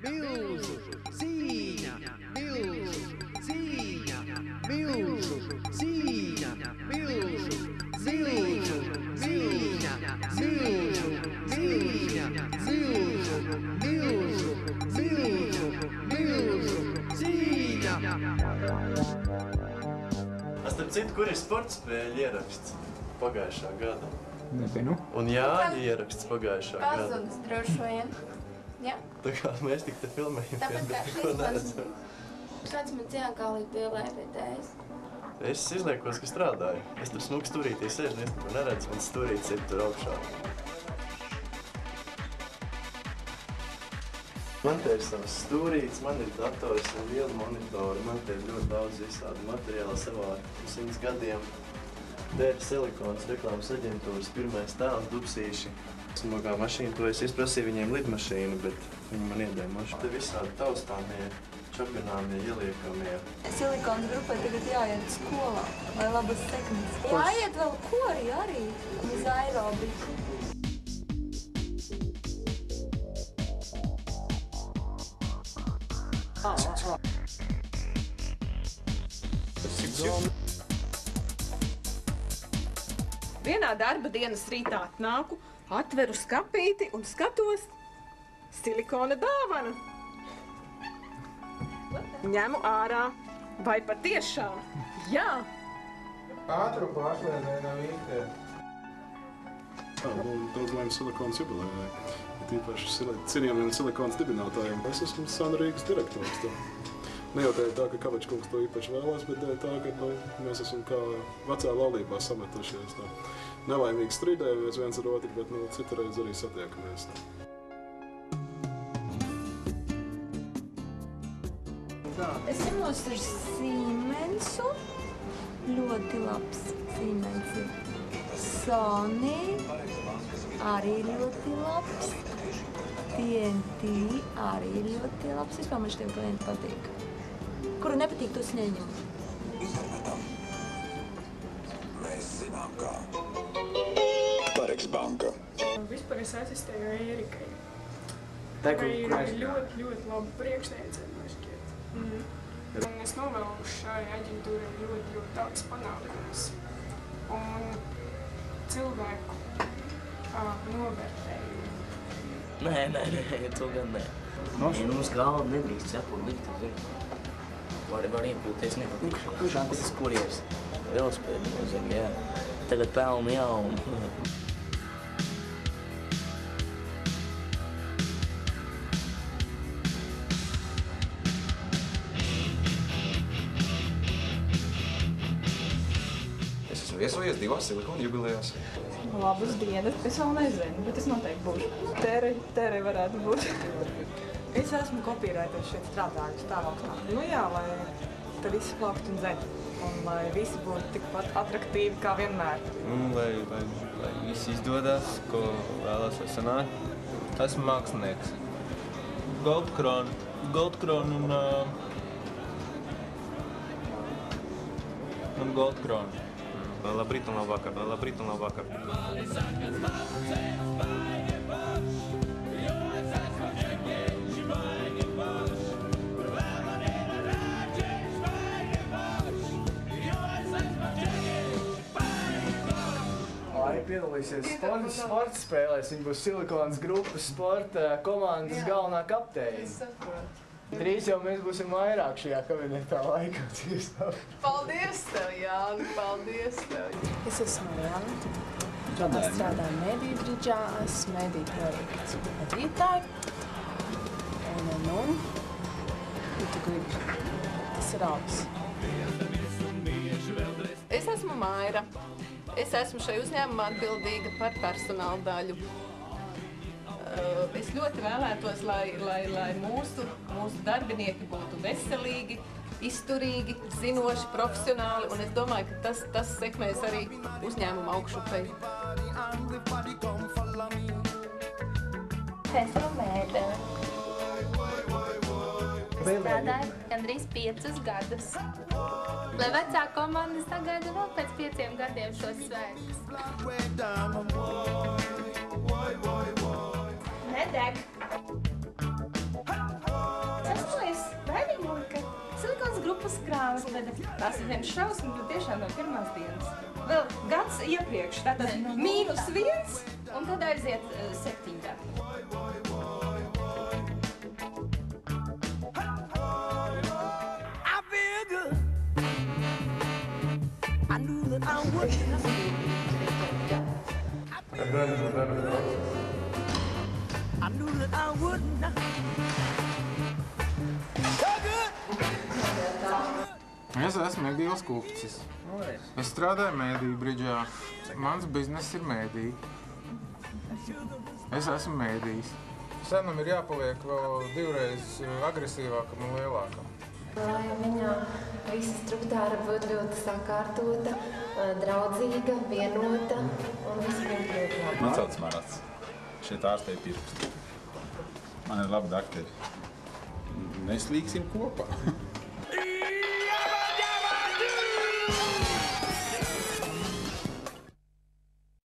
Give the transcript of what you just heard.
milzu cīņa, milzu cīņa, milzu cīņa, milzu cīņa, cīņa, milzu cīņa, milzu, milzu, milzu, milzu cīņa. Starp citu, kur ir sportspēļu ieraksts pagājušā gada? Nezinu. Un Jāņa ieraksts pagājušā gada. Pazudis droši vien. Jā. Tā kā mēs tik te filmējam, Tāpat kā ko šīs neredzam. Kāds man dzēn kā līdz pielēpētājs. Es izliekos, ka strādāju. Es tur smuki stūrītī sēžu, es neko neredzu, man stūrītis ir tur augšā. Man te ir savs stūrītis, man ir dators un liela monitori, man te ir ļoti daudz visādi materiāli savādi 100 gadiem. Te ir Silikons reklāmas aģentūras pirmais tēls Dubsīši. Smagā mašīna, to es izprasīju viņiem lidmašīnu, bet viņi man iedēja mašīnu. Te visādi taustāmie, čapināmie, ieliekamie. Silikons grupai tagad jāiet skolā, lai labas sekmes. Jāiet vēl kori arī uz aerobiku. Vienā darba dienas rītā atnāku, atveru skapīti un skatos silikona dāvanu. Ņemu ārā. Vai patiešām? Jā! Ātrumu pārslēdēja nav īstē. Daudz laimes silikons jubilējai. Tīpaši cienījamiem silikons dibinātājiem. Es esmu Sana Rīgas direktors. Ne jau tā, ka Kavačkungs to īpaši vēlās, bet tā, ka mēs esam kā vecā laulībā sametušies. Nelaimīgi strīdējamies viens ar otru, bet citreiz arī satiekamies. Es ņemos ar Siemensu. Ļoti labs Siemens ir. Sony arī ļoti labs. TNT arī ļoti labs. Vispār man šitiem klienti patīk. Kuru nepatīk, tos neņem. Mēs zinām kā. Pareks banka. Vispār es asistēju Ērikai. Tā, ir ļoti laba priekšniece, man šķiet. Un es novēlu šai aģentūrai ļoti daudz panākumus. Un cilvēku novērtējumu. Nē, to gan nē. Mums galva nedrīkst sekot likti, zinu. Var iepūties nepatīkšu. Kurš antikas kurieris? Velospēdi, nezinu, jā. Tagad pelnu jaunu. Es esmu viesojies 2 silikona jubilejās. Labas dienas, es vēl nezinu, bet es noteikti būšu. Tērei varētu būt. Es esmu kopīrētājs šeit strādājis tālāk. Nu jā, lai te visi plaukt un zed. Un lai visi būtu tikpat atraktīvi kā vienmēr. Lai viss izdodas, ko vēlas vai sanāk. Esmu mākslinieks. Goldkrona un Goldkrona. Labrīt un labvakar, labrīt un labvakar. Arī piedalīsies sporta spēlēs. Viņa būs Silikons grupas sporta komandas galvenā kapteine. Drīz jau mēs būsim vairāk šajā kabinetā laikā. Paldies tev, Jāni, paldies tev. Es esmu Jāna. Es strādāju mediju brīdžā, esmu mediju projekts vadītāji. Un, tu gribi, tas ir augs. Es esmu Maira. Es esmu šai uzņēmumā atbildīga par personāla daļu. Es ļoti vēlētos, lai mūsu darbinieki būtu veselīgi, izturīgi, zinoši, profesionāli, un es domāju, ka tas sekmēs arī uzņēmuma augšupei. Es esmu Mēdele. Strādāju gandrīz 5 gadus. Lai vecā komanda sagaida vēl pēc 5 gadiem šos svētkus. Nedeg! elpas krāsvede. Tās ir viens šausmas, bet tiešām no pirmās dienas. Vēl gads iepriekš, tātad -1, un tad aiziet 7 gadi. Es esmu Egīls Kupcis. Es strādāju mēdīju bridžā. Mans bizness ir mēdī. Es esmu mēdījis. Senam ir jāpaliek vēl 2 reizes agresīvākam un lielākam. Lai viņā visa struktūra būtu ļoti sakārtota, draudzīga, vienota un viss būtu ļoti labi. Man sauc Marats. Šeit ārstēja pirkstu. Man ir labi dakteri. Mēs līksim kopā.